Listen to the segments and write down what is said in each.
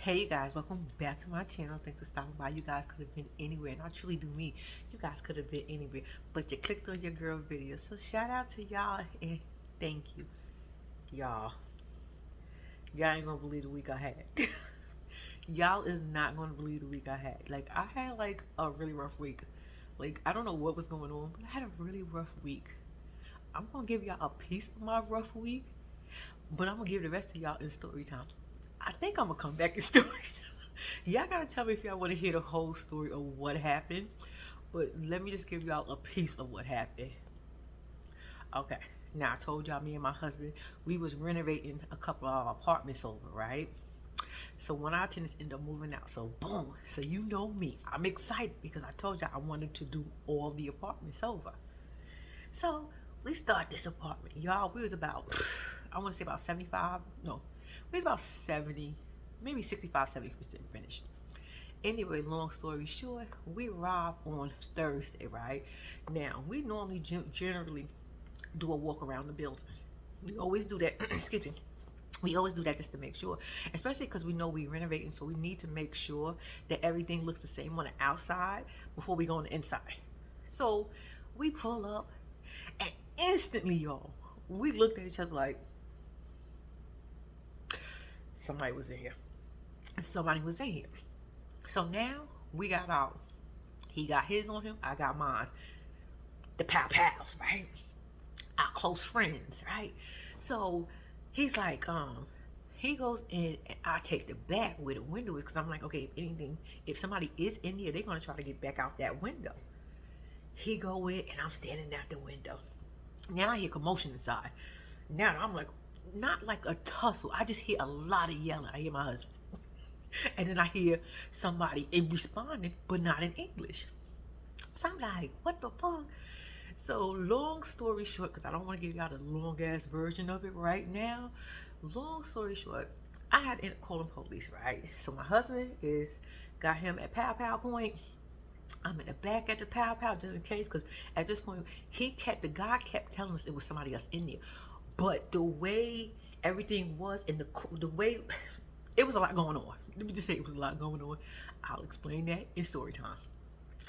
Hey you guys, welcome back to my channel. Thanks for stopping by. You guys could have been anywhere, and I truly do mean you guys could have been anywhere, but you clicked on your girl video. So shout out to y'all and thank you. Y'all. Y'all ain't gonna believe the week I had. Y'all is not gonna believe the week I had. Like I had like a really rough week. Like I don't know what was going on, but I had a really rough week. I'm gonna give y'all a piece of my rough week, but I'm gonna give the rest of y'all in story time. I think I'm gonna come back in stories. Y'all gotta tell me if y'all want to hear the whole story of what happened. But let me just give y'all a piece of what happened. Okay. Now I told y'all me and my husband we was renovating a couple of our apartments over, right? So when our tenants end up moving out, so boom. So you know me, I'm excited because I told y'all I wanted to do all the apartments over. So we start this apartment, y'all. We was about, I want to say about 75. No, we was about 70, maybe 65, 70% finished. Anyway, long story short, we arrived on Thursday, right? Now we normally generally do a walk around the building. We always do that. Excuse me. We always do that just to make sure, especially because we know we're renovating, so we need to make sure that everything looks the same on the outside before we go on the inside. So we pull up, and instantly, y'all, we looked at each other like somebody was in here. Somebody was in here. So now we got out. He got his on him. I got mine. The pals, right? Our close friends, right? So he's like, he goes in and I take the back where the window is because I'm like, okay, if anything, if somebody is in here, they're gonna try to get back out that window. He go in and I'm standing at the window. Now I hear commotion inside. Now I'm like, not like a tussle. I just hear a lot of yelling. I hear my husband. And then I hear somebody responding, but not in English. So I'm like, what the fuck? So long story short, because I don't want to give y'all the long ass version of it right now. Long story short, I had to call the police, right? So my husband got him at pow point. I'm in the back at the pow just in case, because at this point the guy kept telling us it was somebody else in there, but the way everything was and the way it was a lot going on. Let me just say it was a lot going on. I'll explain that in story time.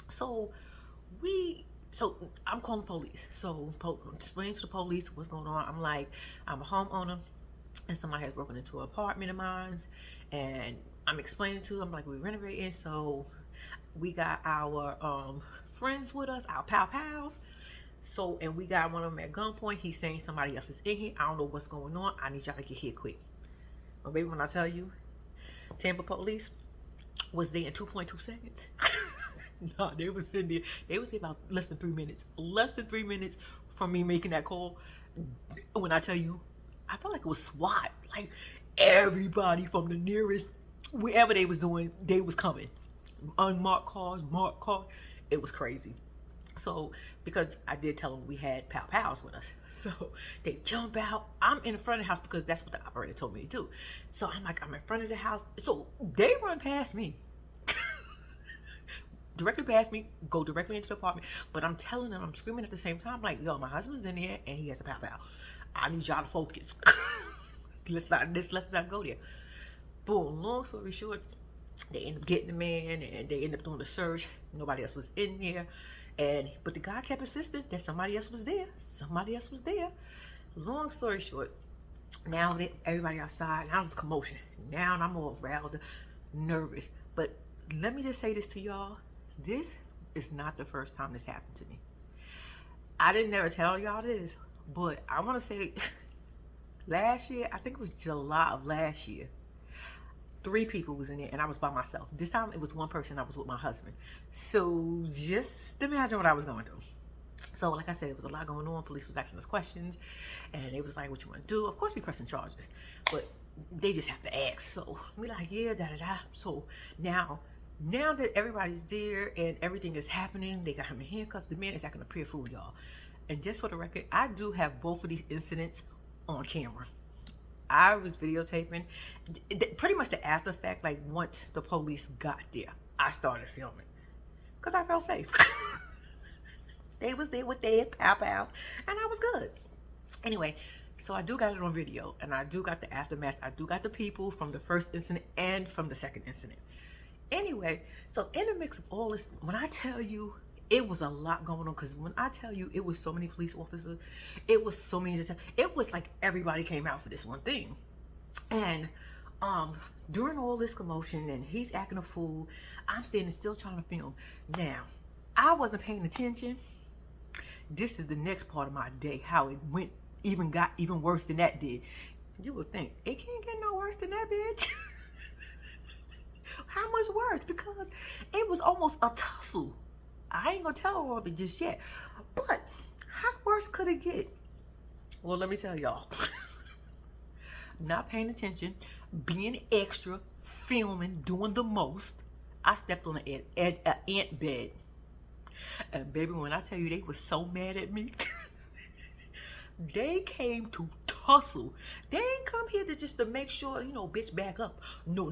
So I'm calling police. So explain to the police what's going on. I'm like, I'm a homeowner and somebody has broken into an apartment of mine, and I'm explaining to them like we're renovating, so we got our friends with us, our pals. So, and we got one of them at gunpoint. He's saying somebody else is in here. I don't know what's going on. I need y'all to get here quick. But baby, when I tell you, Tampa police was there in 2.2 seconds. No, they was sitting there. They was there about less than 3 minutes. Less than 3 minutes from me making that call. When I tell you, I felt like it was SWAT. Like everybody from the nearest, wherever they was doing, they was coming. Unmarked cars, marked cars. It was crazy. So, because I did tell them we had pals with us. So, they jump out. I'm in the front of the house because that's what the operator told me to do. So, I'm like, I'm in front of the house. So, they run past me. Directly past me, go directly into the apartment. But I'm telling them, I'm screaming at the same time, like, yo, my husband's in here and he has a pal. I need y'all to focus. let's not go there. Boom, long story short, they end up getting the man and they end up doing the search. Nobody else was in there. But the guy kept insisting that somebody else was there. Somebody else was there. Long story short, now everybody outside, now there's commotion. Now I'm all riled, nervous. But let me just say this to y'all. This is not the first time this happened to me. I didn't never tell y'all this, but I want to say last year, I think it was July of last year, 3 people was in there and I was by myself. This time it was 1 person. I was with my husband. So just imagine what I was going through. So like I said, it was a lot going on. Police was asking us questions and they was like, what you want to do? Of course we pressing charges, but they just have to ask. So we like, yeah, So now that everybody's there and everything is happening, they got him in handcuffs. The man is acting a pure fool, y'all. And just for the record, I do have both of these incidents on camera. I was videotaping pretty much the after effect. Like once the police got there, I started filming because I felt safe. They was there with their pals and I was good. Anyway, So I do got it on video, and I do got the aftermath. I do got the people from the first incident and from the second incident. Anyway, so in the mix of all this, when I tell you it was a lot going on, because when I tell you it was so many police officers, it was so many, it was like everybody came out for this one thing. And during all this commotion and he's acting a fool, I'm standing still trying to film. Now, I wasn't paying attention. This is the next part of my day, how it got even worse than that did. You would think it can't get no worse than that, bitch. How much worse? Because it was almost a tussle. I ain't gonna tell all of it just yet, but how worse could it get? Well, let me tell y'all. Not paying attention, being extra, filming, doing the most. I stepped on an ant bed. And baby, when I tell you they were so mad at me, they came to tussle. They ain't come here to just to make sure, bitch, back up. No.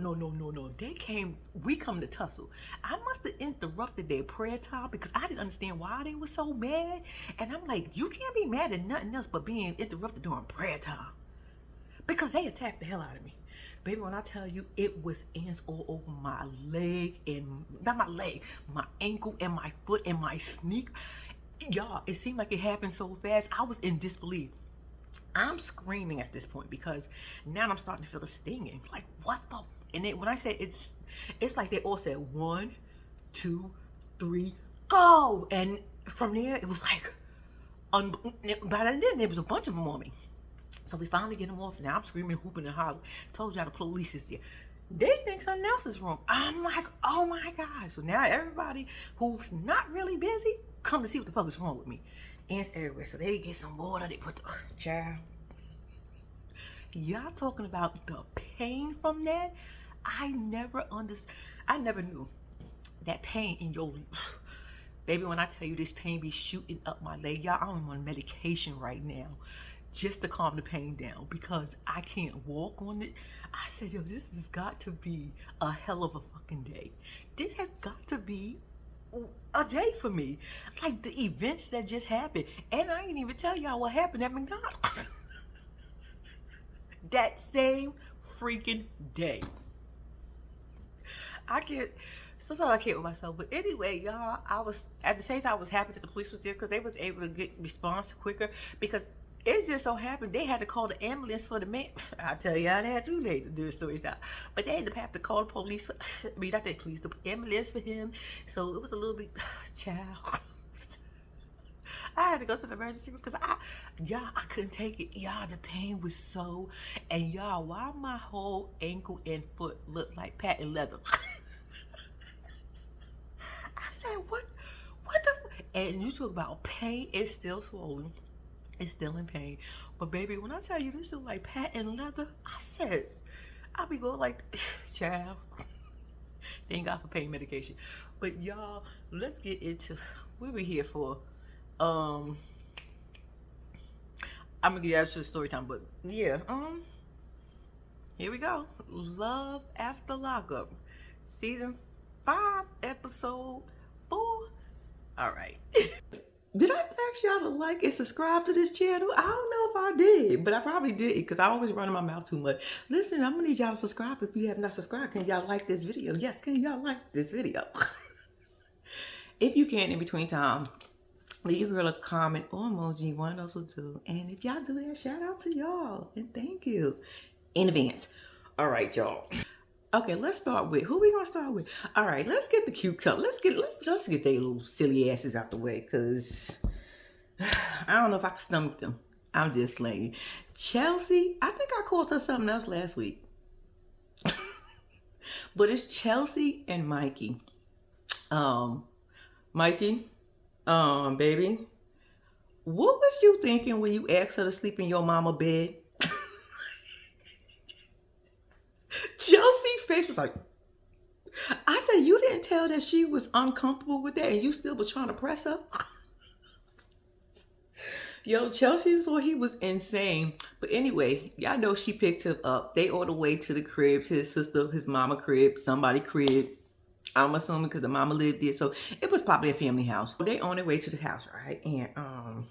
We come to tussle. I must have interrupted their prayer time because I didn't understand why they were so mad. And I'm like, you can't be mad at nothing else but being interrupted during prayer time. Because they attacked the hell out of me. Baby, when I tell you, it was ants all over my leg and, not my leg, my ankle and my foot and my sneak. Y'all, it seemed like it happened so fast. I was in disbelief. I'm screaming at this point because now I'm starting to feel the stinging. Like, what the? And then when I say it's like they all said 1, 2, 3, go. And from there, it was like, by then there was a bunch of them on me. So we finally get them off. Now I'm screaming, hooping, and hollering. Told y'all the police is there. They think something else is wrong. I'm like, oh my God. So now everybody who's not really busy come to see what the fuck is wrong with me. Ants everywhere. So they get some water. They put the child. Y'all talking about the pain from that? I never knew that pain in your baby. When I tell you this pain be shooting up my leg, y'all, I'm on medication right now just to calm the pain down because I can't walk on it. I said, yo, this has got to be a hell of a fucking day. This has got to be a day for me. Like the events that just happened. And I didn't even tell y'all what happened at McDonald's. That same freaking day. Sometimes I can't with myself. But anyway, y'all, I was, at the same time, I was happy that the police was there because they was able to get response quicker because it just so happened they had to call the ambulance for the man. I'll tell you how they had to later do the story time. But they had to have to call the police, not the police, the ambulance for him. So it was a little bit, child. I had to go to the emergency room because I couldn't take it. Y'all, the pain was so, and y'all, why my whole ankle and foot looked like patent leather? I said, what the, and you talk about pain, it's still swollen. It's still in pain. But baby, when I tell you this is like patent leather, I said, I'll be going like, child. Thank God for pain medication. But y'all, let's get into what we here for. I'm gonna get out to the story time, but yeah, here we go. Love After Lockup, season 5, episode 4. All right. Did I ask y'all to like and subscribe to this channel? I don't know if I did, but I probably did because I always run in my mouth too much. Listen, I'm gonna need y'all to subscribe if you have not subscribed. Can y'all like this video? Yes, can y'all like this video? If you can, in between time, leave your girl a comment or emoji. One of those will do. And if y'all do that, shout out to y'all and thank you in advance. All right, y'all. Okay, let's start with who we gonna start with. All right, let's get the cute couple. Let's get their little silly asses out the way, cause I don't know if I can stomach them. I'm just playing. Chelsea, I think I called her something else last week, but it's Chelsea and Mikey. Mikey, baby, what was you thinking when you asked her to sleep in your mama bed? Chelsea's face was like, I said, you didn't tell that she was uncomfortable with that and you still was trying to press her? Yo, Chelsea thought he was insane. But anyway, y'all know she picked him up. They all the way to the crib, to his sister, his mama crib, somebody crib. I'm assuming because the mama lived there. So it was probably a family house. They on their way to the house, right? And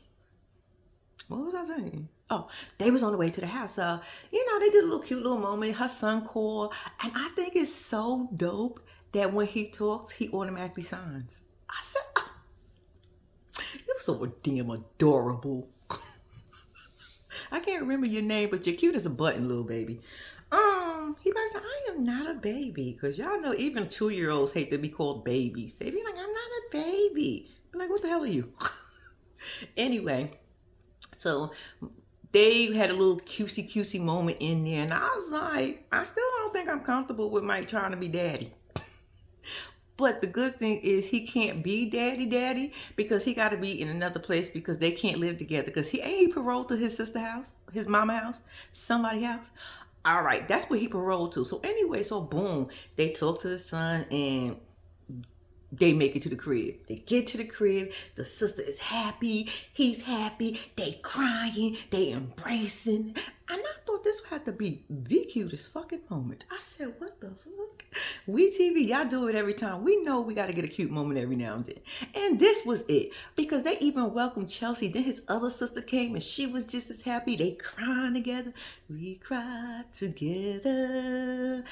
What was I saying? Oh, they was on the way to the house. They did a little cute little moment. Her son called, and I think it's so dope that when he talks, he automatically signs. I said, oh, you're so damn adorable. I can't remember your name, but you're cute as a button, little baby. He probably said, I am not a baby. Because y'all know even 2-year-olds hate to be called babies. They be like, I'm not a baby. Be like, what the hell are you? Anyway, so they had a little cutesy moment in there. And I was like, I still don't think I'm comfortable with Mike trying to be daddy. But the good thing is he can't be daddy because he got to be in another place because they can't live together. Because he paroled to his sister house, his mama house, somebody house. All right, that's where he paroled to. So anyway, so boom, they talk to the son and they make it to the crib. They get to the crib. The sister is happy. He's happy. They crying. They embracing. And I thought this would have to be the cutest fucking moment. I said, what the fuck? We TV, y'all do it every time. We know we got to get a cute moment every now and then. And this was it. Because they even welcomed Chelsea. Then his other sister came and she was just as happy. They crying together. We cry together.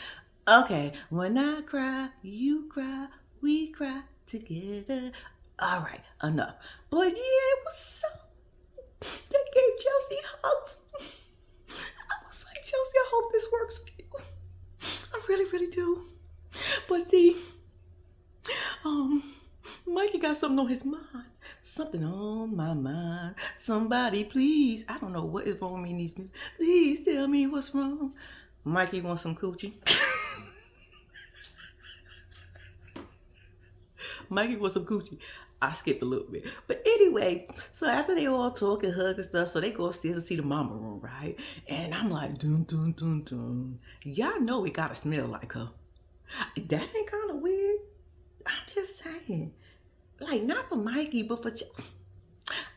Okay, when I cry, you cry. We cry together. All right, enough. But yeah, it was so. They gave Chelsea hugs. I was like, Chelsea, I hope this works for you. I really, really do. But see, Mikey got something on his mind. Something on my mind. Somebody, please. I don't know what is wrong with me in these minutes. Please tell me what's wrong. Mikey wants some coochie. Mikey was some coochie. I skipped a little bit. But anyway, so after they all talk and hug and stuff, so they go upstairs and see the mama room, right? And I'm like, dun, dun, dun, dun. Y'all know it gotta smell like her. That ain't kind of weird. I'm just saying. Like, not for Mikey, but for...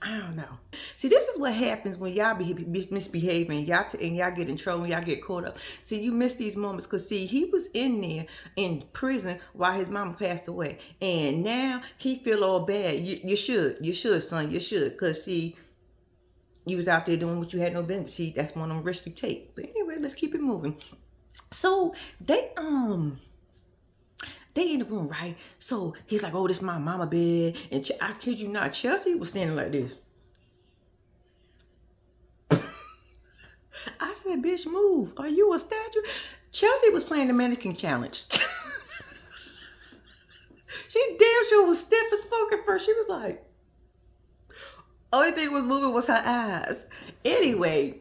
I don't know. See, this is what happens when y'all be misbehaving, y'all get in trouble, y'all get caught up. See, you miss these moments because, see, he was in there in prison while his mama passed away. And now he feel all bad. You should, son, you should. Because, see, you was out there doing what you had no business. See, that's one of them risks you take. But anyway, let's keep it moving. So, they in the room, right? So he's like, oh, this is my mama bed. And I kid you not, Chelsea was standing like this. I said, bitch, move. Are you a statue? Chelsea was playing the mannequin challenge. She damn sure was stiff as fuck at first. She was like, only thing was moving was her eyes. Anyway,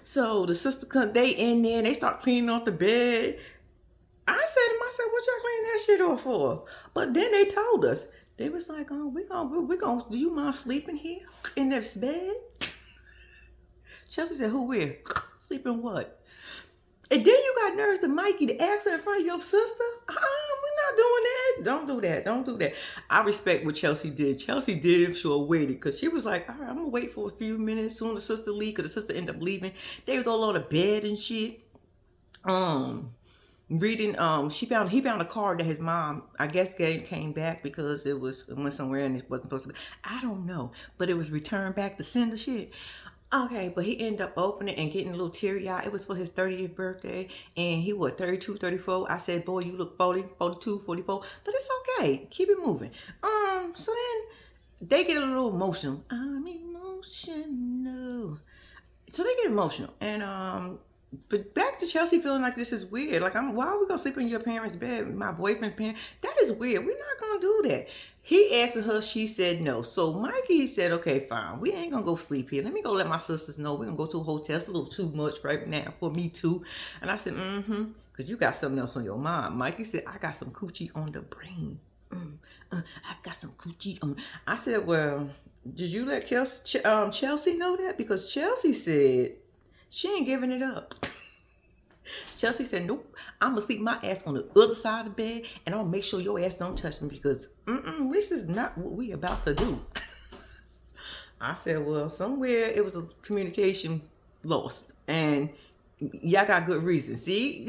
so the sister come, they in there and they start cleaning off the bed. I said to myself, what y'all clean that shit off for? But then they told us. They was like, oh, we gonna, do you mind sleeping here in this bed? Chelsea said, who where? Sleeping what? And then you got nerves to Mikey to ask her in front of your sister? We're not doing that. Don't do that. I respect what Chelsea did. Chelsea did sure waited because she was like, all right, I'm gonna wait for a few minutes. Soon the sister leave because the sister ended up leaving. They was all on the bed and shit. Reading, he found a card that his mom, I guess, came back because it went somewhere and it wasn't supposed to be. I don't know, but it was returned back to send the shit. Okay, but he ended up opening and getting a little teary-eyed. It was for his 30th birthday, and he was 32, 34. I said, boy, you look 40, 42, 44, but it's okay. Keep it moving. So then they get a little emotional. I'm emotional. So they get emotional, and but back to Chelsea feeling like this is weird. Like, why are we gonna sleep in your parents' bed? My boyfriend's parents? That is weird. We're not gonna do that. He asked her, she said no. So Mikey said, okay, fine. We ain't gonna go sleep here. Let me go let my sisters know. We're gonna go to a hotel. It's a little too much right now for me too. And I said, because you got something else on your mind. Mikey said, I got some coochie on the brain. I got some coochie on. I said, well, did you let Chelsea know that? Because Chelsea said she ain't giving it up. Chelsea said, nope, I'm going to sleep my ass on the other side of the bed, and I'll make sure your ass don't touch me because this is not what we about to do. I said, well, somewhere it was a communication lost, and y'all got good reason. See,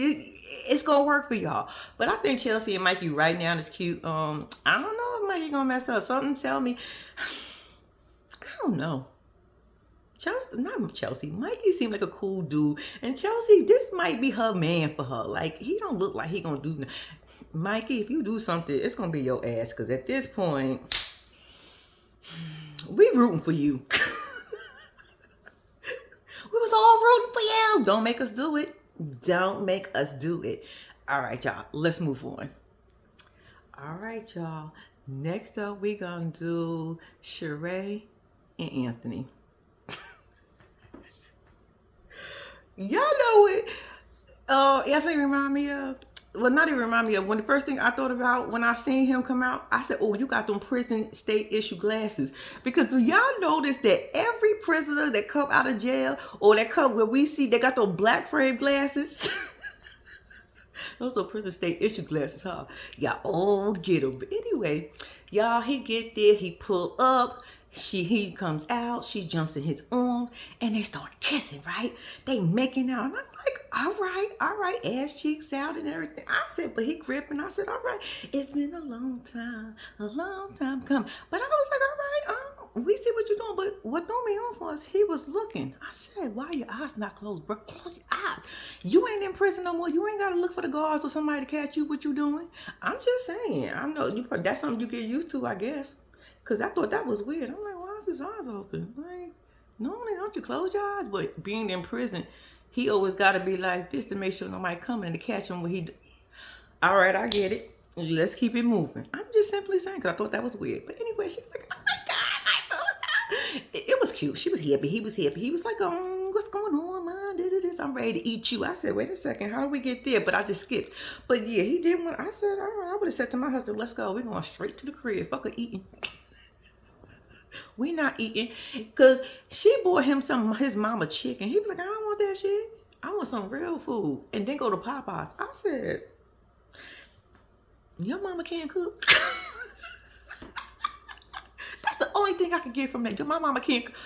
it's going to work for y'all. But I think Chelsea and Mikey right now is cute. I don't know if Mikey going to mess up. Something tell me, I don't know. Chelsea, not Chelsea. Mikey seemed like a cool dude, and Chelsea, this might be her man for her. Like he don't look like he gonna do. Mikey, if you do something, it's gonna be your ass. Cause at this point, we rooting for you. We was all rooting for you. Don't make us do it. Don't make us do it. All right, y'all. Let's move on. All right, y'all. Next up, we gonna do Sheree and Anthony. Y'all know it. Anthony remind me of. Well, not even remind me of. When the first thing I thought about when I seen him come out, I said, "Oh, you got them prison state issue glasses." Because do y'all notice that every prisoner that come out of jail or that come where we see they got those black frame glasses. Those are prison state issue glasses, huh? Y'all all get them. But anyway, y'all, he get there, he pull up, he comes out, she jumps in his arm, and they start kissing, right? They making out. And I'm like, all right, ass cheeks out and everything. I said, but he gripping. I said, all right, it's been a long time coming. But I was like, all right, we see what you're doing. But what threw me off was he was looking. I said, why are your eyes not closed, bro? Close your eyes. You ain't in prison no more. You ain't got to look for the guards or somebody to catch you. What you doing? I'm just saying. I know that's something you get used to, I guess. Because I thought that was weird. I'm like, why is his eyes open? Like, normally don't you close your eyes? But being in prison, he always got to be like this to make sure nobody coming to catch him when he... All right, I get it. Let's keep it moving. I'm just simply saying because I thought that was weird. But anyway, she was like, oh my God, my God. It was cute. She was happy. He was happy. He was like, oh, what's going on, man? I'm ready to eat you. I said, wait a second. How do we get there? But I just skipped. But yeah, he did one. I said, all right. I would have said to my husband, let's go. We're going straight to the crib. Fuck her eating. We not eating. Because she bought him his mama chicken. He was like, I don't want that shit. I want some real food. And then go to Popeyes. I said, your mama can't cook. That's the only thing I can get from that. My mama can't cook.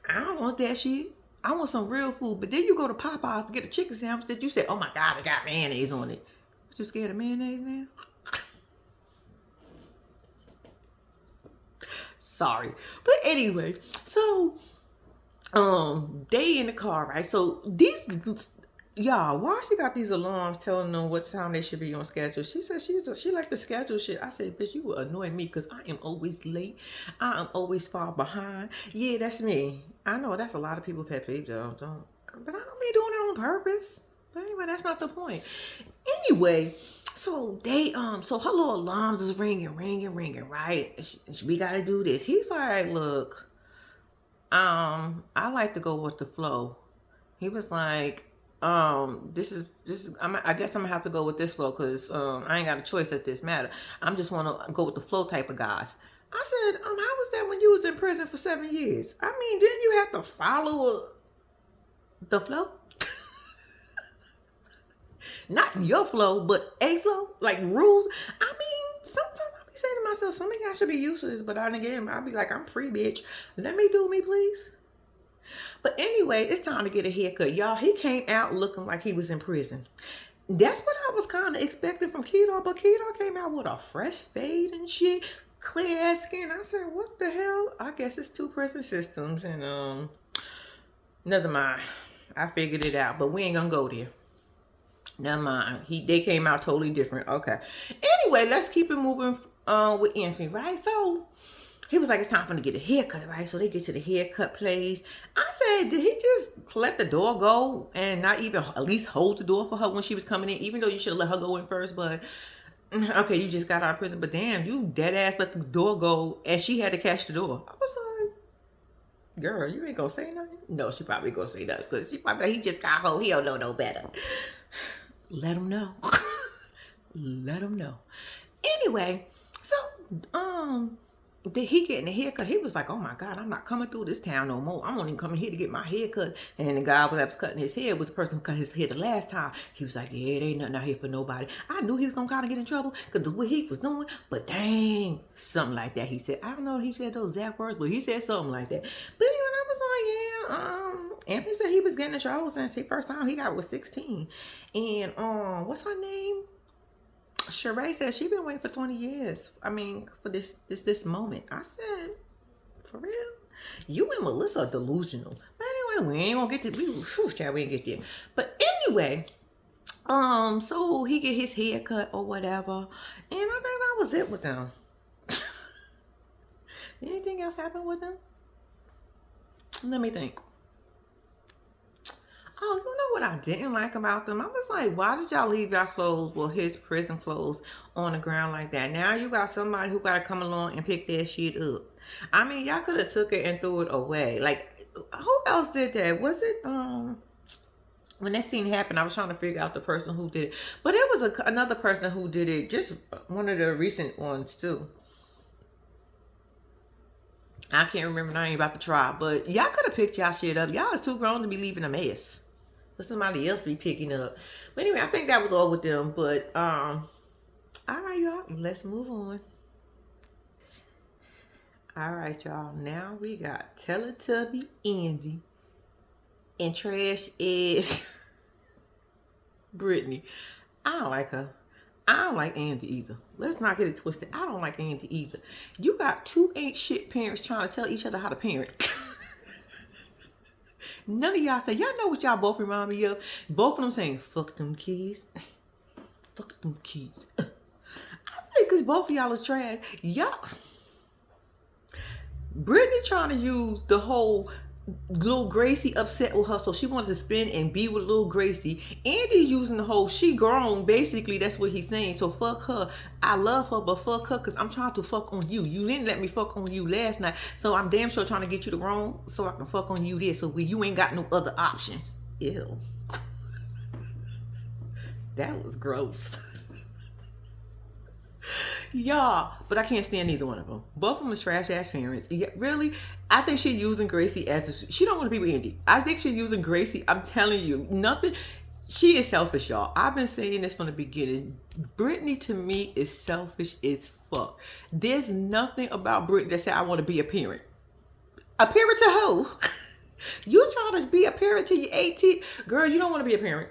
I don't want that shit. I want some real food. But then you go to Popeyes to get a chicken sandwich that you said, oh my God, it got mayonnaise on it. Was you scared of mayonnaise now? Sorry. But anyway, so they in the car, right? So these y'all, why she got these alarms telling them what time they should be on schedule? She said she like to schedule shit. I said, bitch, you will annoy me because I am always late. I am always far behind. Yeah, that's me. I know that's a lot of people pet peeve though. But I don't be doing it on purpose. But anyway, that's not the point. Anyway, so they so her little alarms is ringing, right? We gotta do this. He's like, look, I like to go with the flow. He was like, this is I guess I'm gonna have to go with this flow because I ain't got a choice at this matter. I'm just want to go with the flow type of guys. I said, how was that when you was in prison for 7 years? I mean, didn't you have to follow the flow? Not your flow, but a flow, like rules. I mean, sometimes I be saying to myself, some of y'all should be used to this, but then again, I'll be like, I'm free, bitch. Let me do me, please. But anyway, it's time to get a haircut. Y'all, he came out looking like he was in prison. That's what I was kind of expecting from Keto, but Keto came out with a fresh fade and shit, clear ass skin. I said, what the hell? I guess it's 2 prison systems, and never mind. I figured it out, but we ain't gonna go there. Never mind. They came out totally different. Okay. Anyway, let's keep it moving with Anthony, right? So he was like, it's time for him to get a haircut, right? So they get to the haircut place. I said, did he just let the door go and not even at least hold the door for her when she was coming in? Even though you should have let her go in first, but okay, you just got out of prison. But damn, you dead ass let the door go and she had to catch the door. I was like, girl, you ain't gonna say nothing? No, she probably gonna say nothing because she probably like, he just got home. He don't know no better. Let him know. Let him know. Anyway, so did he getting a haircut? He was like, oh my God, I'm not coming through this town no more. I'm only coming here to get my hair cut. And the guy was cutting his hair was the person who cut his hair the last time. He was like, yeah, there ain't nothing out here for nobody. I knew he was gonna kind of get in trouble because of what he was doing, but dang, something like that. He said, I don't know if he said those exact words, but he said something like that. But anyway, I was like, yeah, Anthony said he was getting in trouble since the first time he got was 16. And what's her name? Sheree said she been waiting for 20 years. I mean, for this moment. I said, for real? You and Melissa are delusional. But anyway, we ain't gonna get to we ain't get there. But anyway, so he get his hair cut or whatever. And I think that was it with them. Anything else happened with them? Let me think. Oh, you know what I didn't like about them? I was like, why did y'all leave y'all clothes, well, his prison clothes, on the ground like that? Now you got somebody who got to come along and pick that shit up. I mean, y'all could have took it and threw it away. Like, who else did that? Was it, when that scene happened, I was trying to figure out the person who did it. But it was another person who did it, just one of the recent ones, too. I can't remember, I ain't about to try. But y'all could have picked y'all shit up. Y'all is too grown to be leaving a mess for somebody else to be picking up. But anyway, I think that was all with them. But all right, y'all, let's move on. All right, y'all. Now we got Teletubby Andy and Trash is Brittany. I don't like her. I don't like Andy either. Let's not get it twisted. I don't like Andy either. You got two ain't shit parents trying to tell each other how to parent. None of y'all say, y'all know what y'all both remind me of? Both of them saying, fuck them kids. Fuck them kids. I say, because both of y'all is trash. Y'all. Brittany trying to use the whole little Gracie upset with her, so she wants to spin and be with little Gracie. Andy using the whole she grown, basically that's what he's saying. So fuck her. I love her, but fuck her because I'm trying to fuck on you. You didn't let me fuck on you last night, so I'm damn sure trying to get you to grown so I can fuck on you there. So you ain't got no other options. Ew. That was gross. Y'all, but I can't stand neither one of them. Both of them is trash ass parents. Yeah, really, I think she's using Gracie as she don't want to be with Andy. I think she's using Gracie. I'm telling you, nothing. She is selfish, y'all. I've been saying this from the beginning. Brittany to me is selfish as fuck. There's nothing about Brittany that said I want to be a parent. A parent to who? You trying to be a parent till you're 18, girl? You don't want to be a parent.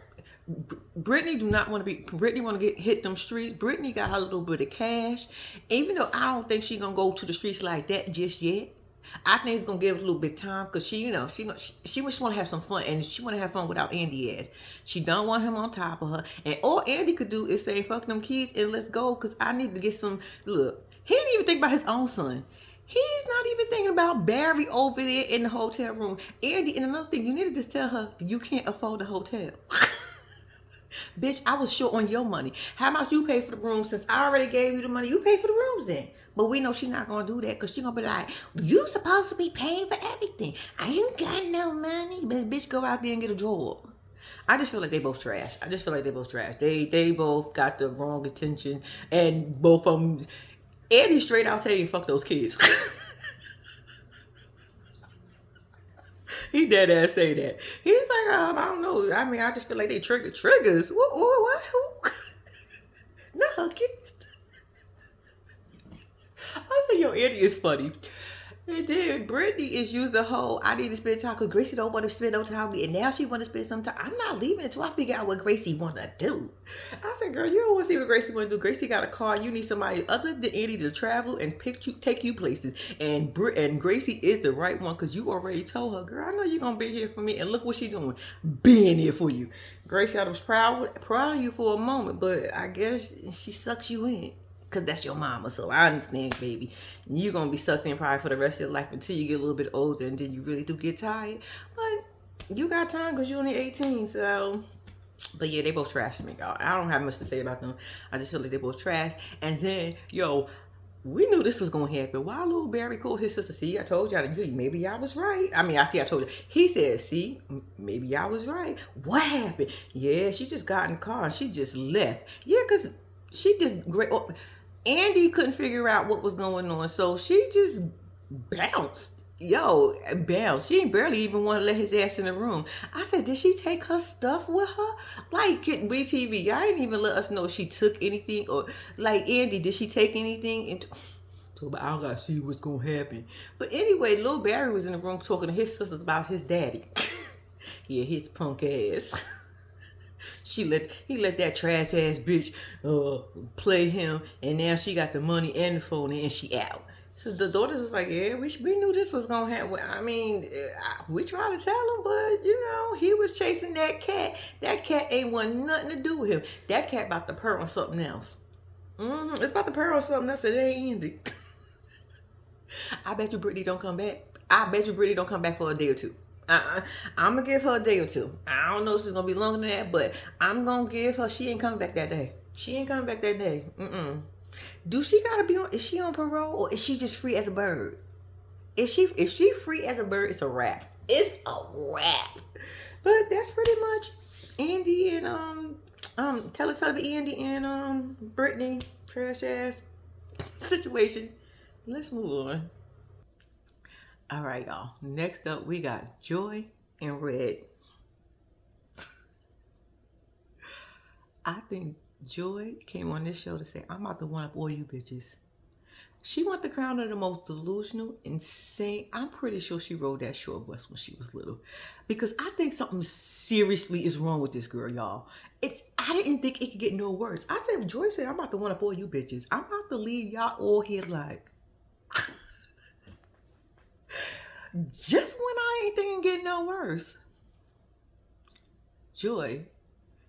Brittany do not want to be. Brittany want to get hit them streets. Brittany got her little bit of cash, even though I don't think she gonna go to the streets like that just yet. I think it's gonna give it a little bit of time because she just want to have some fun, and she want to have fun without Andy ass. She don't want him on top of her, and all Andy could do is say fuck them kids and let's go because I need to get some. Look, he didn't even think about his own son. He's not even thinking about Barry over there in the hotel room. Andy, and another thing, you need to just tell her you can't afford the hotel. Bitch, I was short on your money. How much you pay for the room? Since I already gave you the money, you pay for the rooms then. But we know she's not going to do that because she's going to be like, you supposed to be paying for everything. I ain't got no money. But bitch, go out there and get a job. I just feel like they both trash. They both got the wrong intention. And both of them, Eddie straight out saying, fuck those kids. He dead ass say that. He's like, I don't know. I mean, I just feel like they triggers. What? No, kids. I say, yo, Eddie is funny. And then Brittany is used the whole, I need to spend time because Gracie don't want to spend no time with me. And now she want to spend some time. I'm not leaving until I figure out what Gracie want to do. I said, girl, you don't want to see what Gracie want to do. Gracie got a car. You need somebody other than Eddie to travel and take you places. And Gracie is the right one because you already told her, girl, I know you're going to be here for me. And look what she's doing. Being here for you. Gracie, I was proud of you for a moment, but I guess she sucks you in. Because that's your mama, so I understand, baby. You're going to be sucked in probably for the rest of your life until you get a little bit older and then you really do get tired. But you got time because you're only 18, so... But yeah, they both trash to me, y'all. I don't have much to say about them. I just feel like they both trash. And then, yo, we knew this was going to happen. Why little Barry called his sister? See, I told y'all, maybe y'all was right. I mean, I told you. He said, see, maybe y'all was right. What happened? Yeah, she just got in the car and she just left. Yeah, because she just... Andy couldn't figure out what was going on, so she just bounced. Bounced. She ain't barely even want to let his ass in the room. I said, did she take her stuff with her? Like, BTV, y'all ain't even let us know if she took anything. Or, like, Andy, did she take anything? And but I gotta see what's gonna happen. But anyway, little Barry was in the room talking to his sisters about his daddy. Yeah, his punk ass. He let that trash ass bitch play him, and now she got the money and the phone and she out. So the daughters was like, yeah, we knew this was gonna happen. I mean, we tried to tell him, but you know, he was chasing that cat. That cat ain't want nothing to do with him. That cat about to purr on something else. It's about to purr on something else. It ain't ending. I bet you Brittany don't come back. I bet you Brittany don't come back for a day or two. I'm gonna give her a day or two. I don't know if she's gonna be longer than that, but I'm gonna give her. She ain't coming back that day. She ain't coming back that day. Do she gotta be on? Is she on parole or is she just free as a bird? If she free as a bird, it's a wrap. It's a wrap. But that's pretty much Andy and Teletubby Andy and Brittany trash ass situation. Let's move on. All right, y'all. Next up, we got Joy and Red. I think Joy came on this show to say, I'm about to one up all you bitches. She won the crown of the most delusional, insane. I'm pretty sure she rode that short bus when she was little. Because I think something seriously is wrong with this girl, y'all. I didn't think it could get no worse. I said, Joy said, I'm about to one up all you bitches. I'm about to leave y'all all here like. Just when I ain't thinking get no worse. Joy,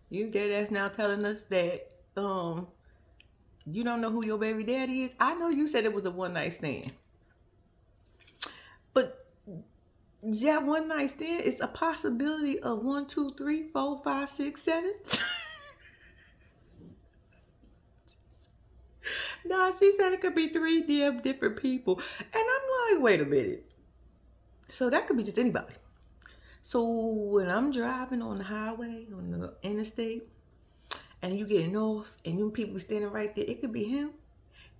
you dead ass now telling us that you don't know who your baby daddy is. I know you said it was a one night stand. But yeah, one night stand is a possibility of 1, 2, 3, 4, 5, 6, 7. No, she said it could be 3 damn different people. And I'm like, wait a minute. So that could be just anybody. So when I'm driving on the highway, on the interstate, and you getting off, and you people standing right there, it could be him.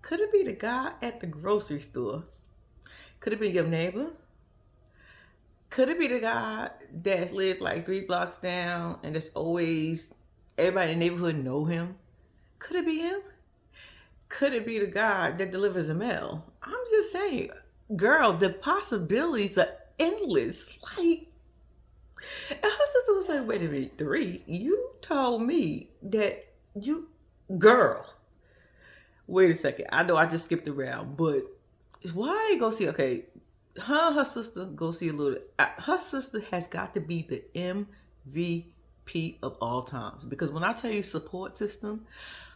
Could it be the guy at the grocery store? Could it be your neighbor? Could it be the guy that's lived like 3 blocks down, and that's always, everybody in the neighborhood know him? Could it be him? Could it be the guy that delivers a mail? I'm just saying, girl, the possibilities are endless. Like, and her sister was like, wait a minute, 3? You told me that you, girl, wait a second. I know I just skipped around, but why they go see, okay, her sister go see a little, her sister has got to be the MVP of all times. Because when I tell you support system,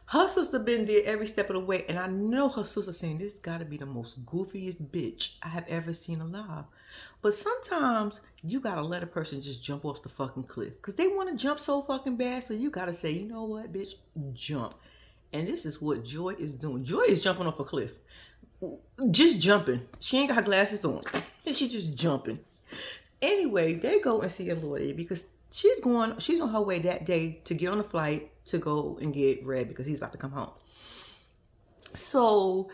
her sister been there every step of the way, and I know her sister saying this got to be the most goofiest bitch I have ever seen alive. But sometimes you gotta let a person just jump off the fucking cliff because they want to jump so fucking bad. So you gotta say, you know what, bitch, jump. And this is what Joy is doing. Joy is jumping off a cliff, just jumping. She ain't got glasses on. She just jumping. Anyway, they go and see a lawyer because she's on her way that day to get on the flight to go and get Red because he's about to come home. So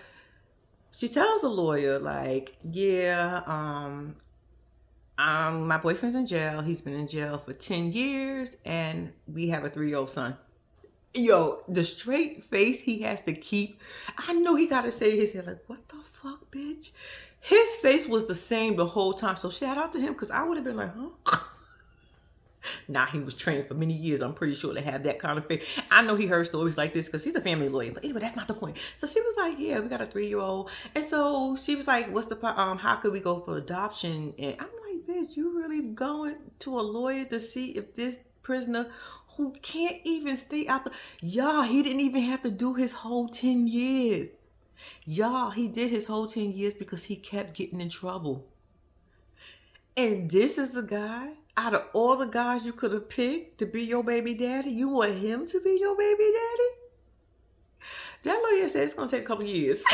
she tells the lawyer, like, yeah, my boyfriend's in jail. He's been in jail for 10 years and we have a 3-year-old son. Yo, the straight face he has to keep. I know he got to say his head like, what the fuck, bitch? His face was the same the whole time. So shout out to him because I would have been like, huh? Nah, he was trained for many years. I'm pretty sure to have that kind of face. I know he heard stories like this because he's a family lawyer. But anyway, that's not the point. So she was like, yeah, we got a 3-year-old. And so she was like, what's the how could we go for adoption? And I'm like, bitch, you really going to a lawyer to see if this prisoner who can't even stay out y'all, he didn't even have to do his whole 10 years. Y'all, he did his whole 10 years because he kept getting in trouble. And this is a guy, out of all the guys you could have picked to be your baby daddy, you want him to be your baby daddy? That lawyer said it's going to take a couple years.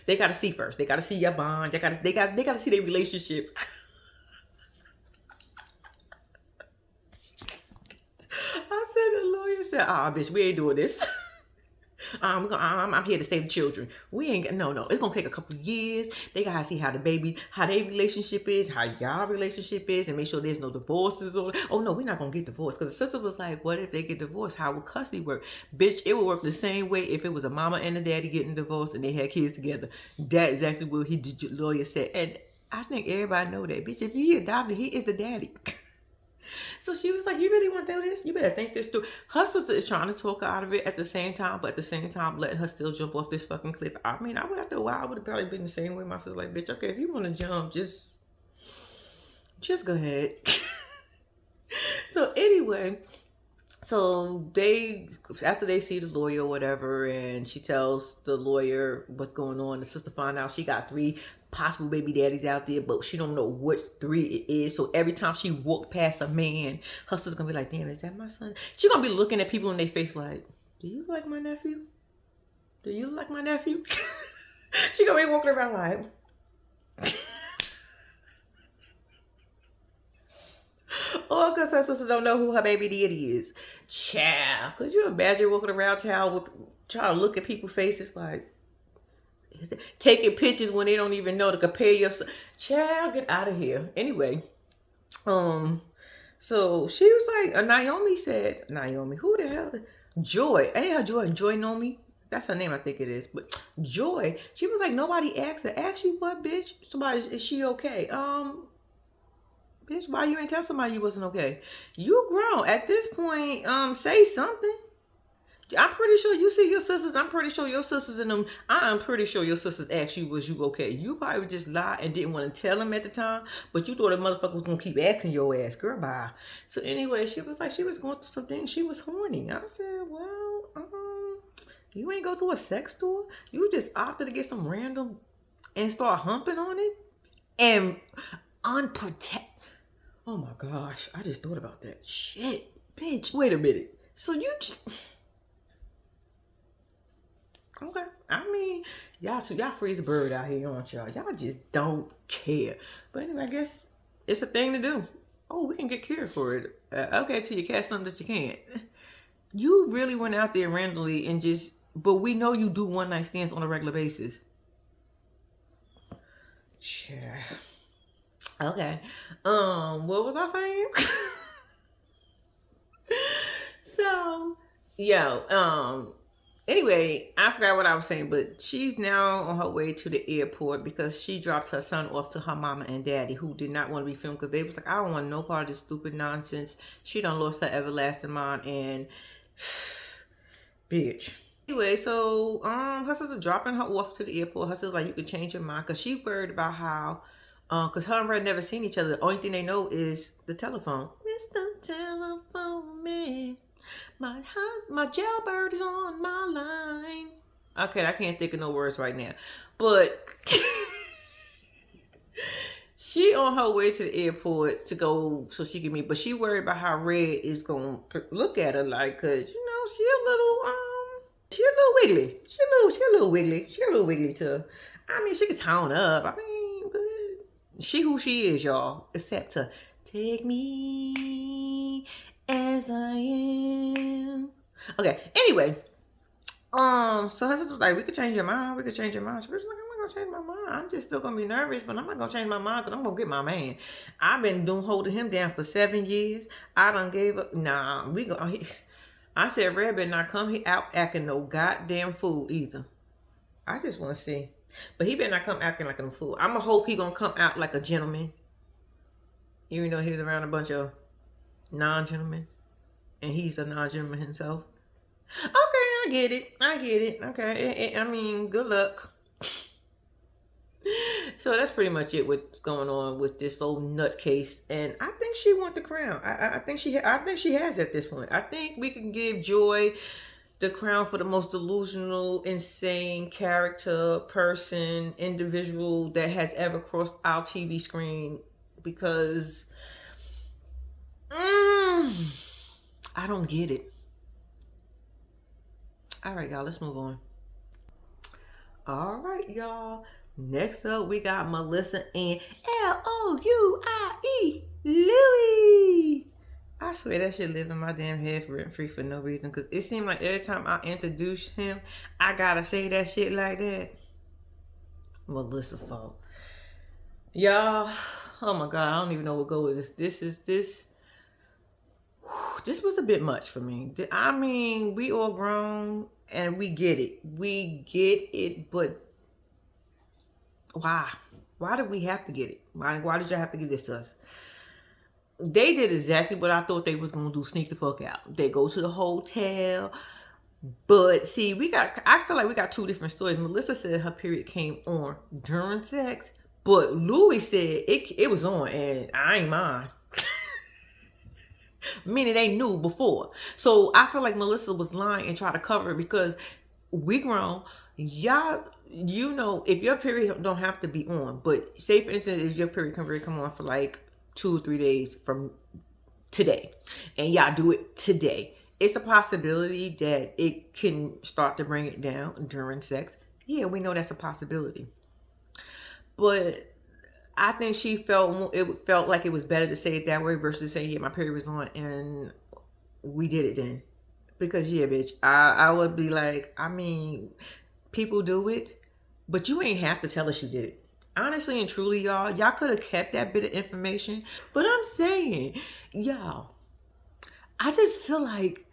They got to see first. They got to see your bond. They got to see their relationship. I said, the lawyer said, bitch, we ain't doing this. I'm here to save the children. We ain't no. It's gonna take a couple years. They gotta see how their relationship is, how y'all relationship is, and make sure there's no divorces. Oh no, we're not gonna get divorced. Because the sister was like, what if they get divorced? How would custody work? Bitch, it would work the same way if it was a mama and a daddy getting divorced and they had kids together. That's exactly what the lawyer said. And I think everybody know that. Bitch, if he adopted, he is the daddy. So she was like, "You really want to do this? You better think this through." Her sister is trying to talk her out of it at the same time, but at the same time, letting her still jump off this fucking cliff. I mean, I would after a while, I would have probably been the same way. My sister's like, "Bitch, okay, if you want to jump, just go ahead." So anyway, so they after they see the lawyer or whatever, and she tells the lawyer what's going on. The sister find out she got 3 possible baby daddies out there, but she don't know which 3 it is. So every time she walk past a man, her sister's gonna be like, "Damn, is that my son?" She gonna be looking at people in their face like, "Do you like my nephew? Do you like my nephew?" She gonna be walking around like. Or because her sister don't know who her baby daddy is. Child, could you imagine walking around town with, trying to look at people's faces like, taking pictures when they don't even know to compare yourself? Child, get out of here. Anyway, so she was like, Naomi said, Naomi, who the hell? Joy. Ain't her Joy? Joy Nomi? That's her name, I think it is. But Joy, she was like, nobody asked her. Asked you what, bitch? Somebody, is she okay? Bitch, why you ain't tell somebody you wasn't okay? You grown. At this point, say something. I'm pretty sure you see your sisters. I'm pretty sure your sisters and them. I'm pretty sure your sisters asked you, was you okay? You probably just lied and didn't want to tell them at the time, but you thought a motherfucker was gonna keep asking your ass, girl, bye. So anyway, she was like, she was going through some things. She was horny. I said, well, you ain't go to a sex store. You just opted to get some random and start humping on it and unprotected. Oh my gosh, I just thought about that. Shit. Bitch, wait a minute. So you just... Okay. I mean, y'all freeze a bird out here, aren't y'all? Y'all just don't care. But anyway, I guess it's a thing to do. Oh, we can get cured for it. Okay, till you catch something that you can't. You really went out there randomly and just... But we know you do one night stands on a regular basis. Sure. Okay. What was I saying? So, anyway, I forgot what I was saying, but she's now on her way to the airport because she dropped her son off to her mama and daddy, who did not want to be filmed because they was like, I don't want no part of this stupid nonsense. She done lost her everlasting mind and bitch. Anyway, so her sister dropping her off to the airport. Her sister's like, you can change your mind because she worried about how because her and Red never seen each other. The only thing they know is the telephone. Mr. Telephone Man, my jailbird is on my line. Okay, I can't think of no words right now. But she on her way to the airport to go so she can meet. But she worried about how Red is going to look at her like, because, you know, she a little wiggly. She a little wiggly. She a little wiggly too. I mean, she can tone up. I mean, but she who she is, y'all. Except to take me as I am. Okay. Anyway, so her sister was like, we could change your mind. We could change your mind. She was like, I'm not gonna change my mind. I'm just still gonna be nervous, but I'm not gonna change my mind because I'm gonna get my man. I've been holding him down for 7 years. I done gave up. Nah, we go. I said, Red better not come out acting no goddamn fool either. I just want to see. But he better not come acting like a fool. I'm going to hope he going to come out like a gentleman. Even though he was around a bunch of non-gentlemen. And he's a non-gentleman himself. Okay, I get it. Okay, I mean, good luck. So that's pretty much it. What's going on with this old nutcase, and I think she wants the crown. I think she has at this point. I think we can give Joy the crown for the most delusional, insane character, person, individual that has ever crossed our TV screen because I don't get it. All right, y'all, let's move on. All right, y'all. Next up, we got Melissa and Louie. Louie. I swear that shit live in my damn head for rent free for no reason. Because it seemed like every time I introduce him, I gotta say that shit like that. Melissa fault. Y'all, oh my God, I don't even know what go with this. This was a bit much for me. I mean, we all grown and we get it. We get it, but why? Why did we have to get it? Why did y'all have to give this to us? they did exactly what I thought they was gonna do, sneak the fuck out. They go to the hotel. But see, I feel like we got two different stories. Melissa said her period came on during sex, but Louis said it was on and I ain't mind. Meaning they knew before. So I feel like Melissa was lying and tried to cover it because we grown. Y'all, you know, if your period don't have to be on, but say for instance, if your period come on for like 2 or 3 days from today, and y'all do it today, it's a possibility that it can start to bring it down during sex. Yeah, we know that's a possibility. But I think it felt like it was better to say it that way versus saying, yeah, my period was on and we did it then. Because yeah, bitch, I would be like, I mean, people do it, but you ain't have to tell us you did it. Honestly and truly, y'all could have kept that bit of information. But I'm saying, y'all, I just feel like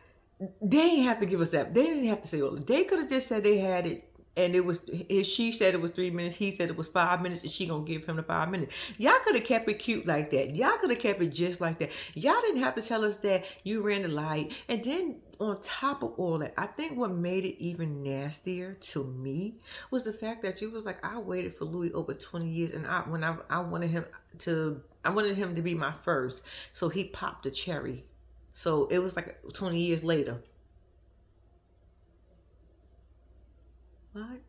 they didn't have to give us that. They didn't have to say all. They could have just said they had it, and it was. She said it was 3 minutes. He said it was 5 minutes, and she gonna give him the 5 minutes. Y'all could have kept it cute like that. Y'all could have kept it just like that. Y'all didn't have to tell us that you ran the light, and then on top of all that, I think what made it even nastier to me was the fact that you was like, I waited for Louis over 20 years, and I wanted him to be my first, so he popped the cherry. So it was like 20 years later. What?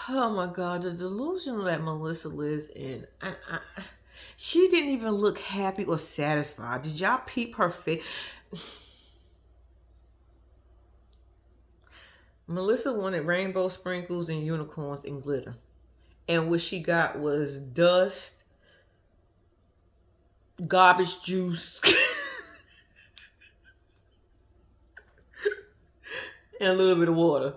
Oh my God, the delusion that Melissa lives in. She didn't even look happy or satisfied. Did y'all peep her face? Melissa wanted rainbow sprinkles and unicorns and glitter. And what she got was dust, garbage juice, and a little bit of water.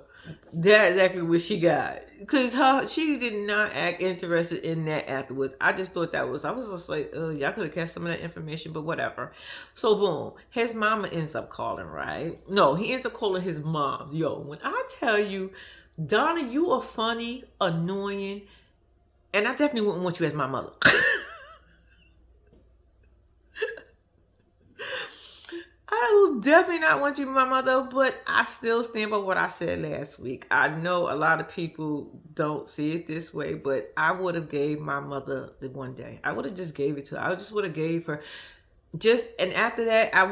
That's exactly what she got. Cause she did not act interested in that afterwards. I just thought I was just like, y'all could have kept some of that information, but whatever. So boom, his mama ends up calling, right? No, he ends up calling his mom. Yo, when I tell you, Donna, you are funny, annoying, and I definitely wouldn't want you as my mother. I will definitely not want you to be my mother, but I still stand by what I said last week. I know a lot of people don't see it this way, but I would have gave my mother the one day. I would have just gave it to her. I just would have gave her and after that, I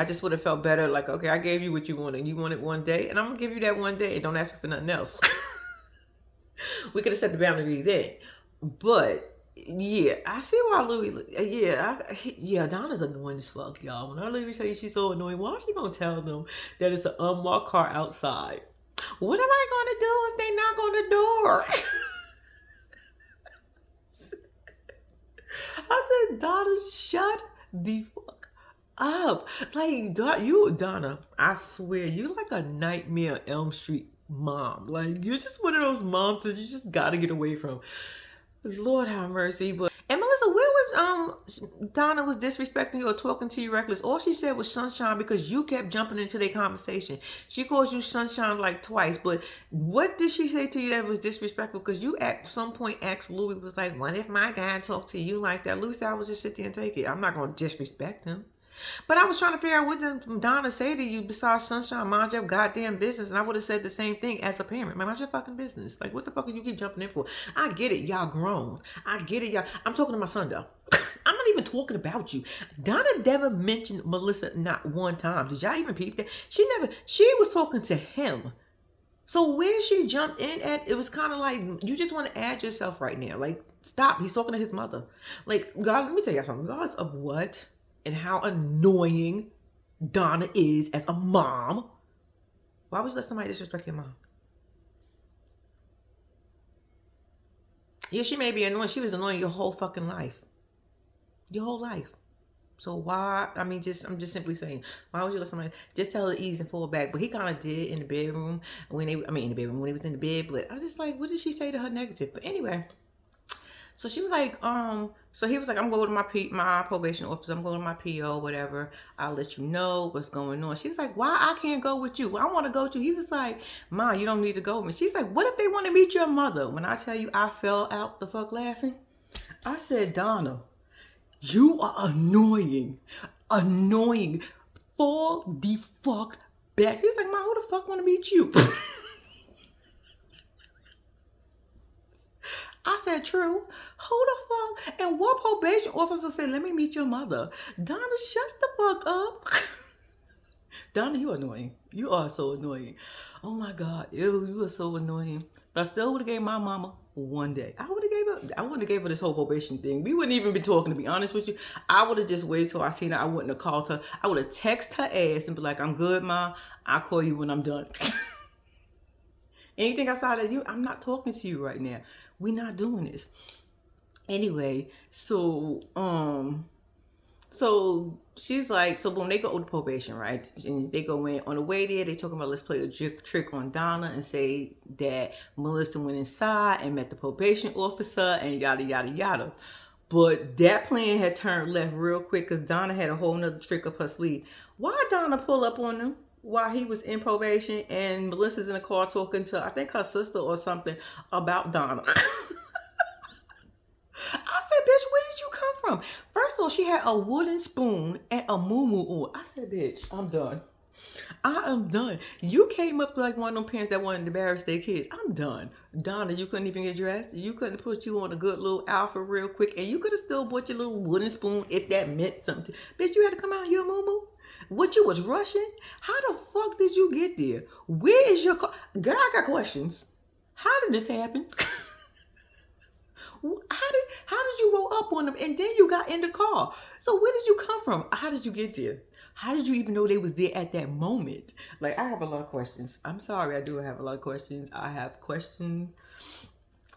just would have felt better. Like, okay, I gave you what you wanted. You wanted one day, and I'm going to give you that one day and don't ask me for nothing else. We could have set the boundaries in. But yeah, I see why Louis. Yeah, Donna's annoying as fuck, y'all. When I Louis tell you she's so annoying, why is she gonna tell them that it's an unmarked car outside? What am I gonna do if they knock on the door? I said, Donna, shut the fuck up. Like, Donna, I swear, you like a Nightmare on Elm Street mom. Like, you're just one of those moms that you just gotta get away from. Lord have mercy. But and Melissa, where was Donna was disrespecting you or talking to you reckless? All she said was sunshine because you kept jumping into their conversation. She calls you sunshine like twice, but what did she say to you that was disrespectful? Because you at some point asked Louis, was like, what if my guy talked to you like that? Louis said, I would just sit there and take it. I'm not gonna disrespect him. But I was trying to figure out what did Donna say to you besides sunshine, mind your goddamn business. And I would have said the same thing as a parent. Mind your fucking business. Like, what the fuck are you keep jumping in for? I get it. Y'all grown. I get it. Y'all. I'm talking to my son, though. I'm not even talking about you. Donna never mentioned Melissa not one time. Did y'all even peep that? She was talking to him. So where she jumped in at, it was kind of like, you just want to add yourself right now. Like, stop. He's talking to his mother. Like, God, let me tell you something. Regardless of what and how annoying Donna is as a mom, why would you let somebody disrespect your mom? Yeah, she may be annoying. She was annoying your whole fucking life. Your whole life. So why, I'm just simply saying, why would you let somebody, just tell her to ease and fall back? But he kind of did in the bedroom, when he was in the bed, but I was just like, what did she say to her negative? But anyway, so she was like, so he was like, I'm going to my probation officer. I'm going to my PO, whatever. I'll let you know what's going on. She was like, why I can't go with you? Well, I want to go with you. He was like, Ma, you don't need to go with me. She was like, what if they want to meet your mother? When I tell you I fell out the fuck laughing, I said, Donna, You are annoying. Annoying. Fall the fuck back. He was like, Ma, who the fuck want to meet you? I said, true. Who the fuck? And what probation officer said, let me meet your mother? Donna, shut the fuck up. Donna, you annoying. You are so annoying. Oh my God. Ew, you are so annoying. But I still would have gave my mama one day. I wouldn't have gave her this whole probation thing. We wouldn't even be talking, to be honest with you. I would have just waited till I seen her. I wouldn't have called her. I would have texted her ass and be like, I'm good, Ma. I'll call you when I'm done. Anything outside of you, I'm not talking to you right now. We're not doing this. Anyway, so she's like, so boom, they go to probation, right? And they go in. On the way there, they talking about let's play a trick on Donna and say that Melissa went inside and met the probation officer and yada yada yada. But that plan had turned left real quick because Donna had a whole nother trick up her sleeve. Why Donna pull up on them while he was in probation and Melissa's in the car talking to, I think, her sister or something about Donna? I said, bitch, where did you come from? First of all, she had a wooden spoon and a moo-moo on. I said, bitch, I'm done. I am done. You came up like one of them parents that wanted to embarrass their kids. I'm done. Donna, you couldn't even get dressed. You couldn't put you on a good little outfit real quick. And you could have still bought your little wooden spoon if that meant something. Bitch, you had to come out here, moo-moo? What, you was rushing? How the fuck did you get there? Where is your car? Girl, I got questions. How did this happen? How did you roll up on them and then you got in the car? So where did you come from? How did you get there? How did you even know they was there at that moment? Like, I have a lot of questions. I'm sorry, I do have a lot of questions. I have questions.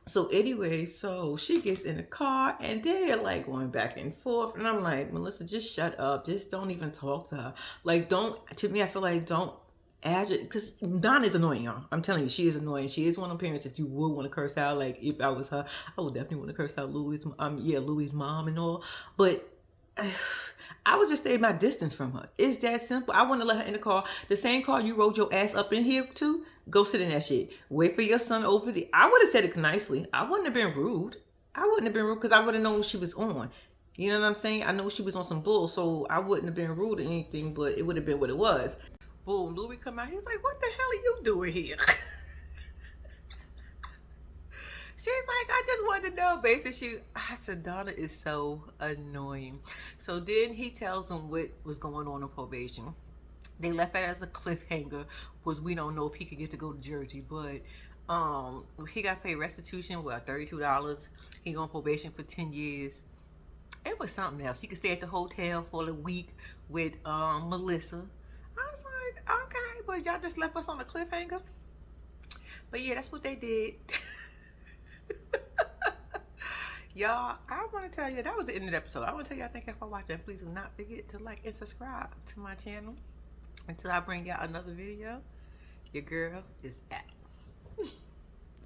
So anyway, so she gets in the car and they're like going back and forth. And I'm like, Melissa, just shut up. Just don't even talk to her. Like, to me, I feel like don't because Donna is annoying, y'all. I'm telling you, she is annoying. She is one of the parents that you would want to curse out. Like, if I was her, I would definitely want to curse out Louis' mom and all. But I would just stay my distance from her. It's that simple. I want to let her in the car. The same car you rode your ass up in here to, go sit in that shit. Wait for your son over there. I would have said it nicely. I wouldn't have been rude. Because I would have known what she was on. You know what I'm saying? I know she was on some bull, so I wouldn't have been rude or anything, but it would have been what it was. Boom, Louis come out. He's like, what the hell are you doing here? She's like, I just wanted to know, basically. I said, Donna is so annoying. So then he tells them what was going on in probation. They left it as a cliffhanger because we don't know if he could get to go to Jersey, but he got paid restitution, $32. He on probation for 10 years. It was something else. He could stay at the hotel for a week with Melissa. I was like, okay, but y'all just left us on a cliffhanger. But yeah, that's what they did. Y'all, I want to tell you, that was the end of the episode. I want to tell y'all thank you for watching. Please do not forget to like and subscribe to my channel. Until I bring y'all another video, your girl is out.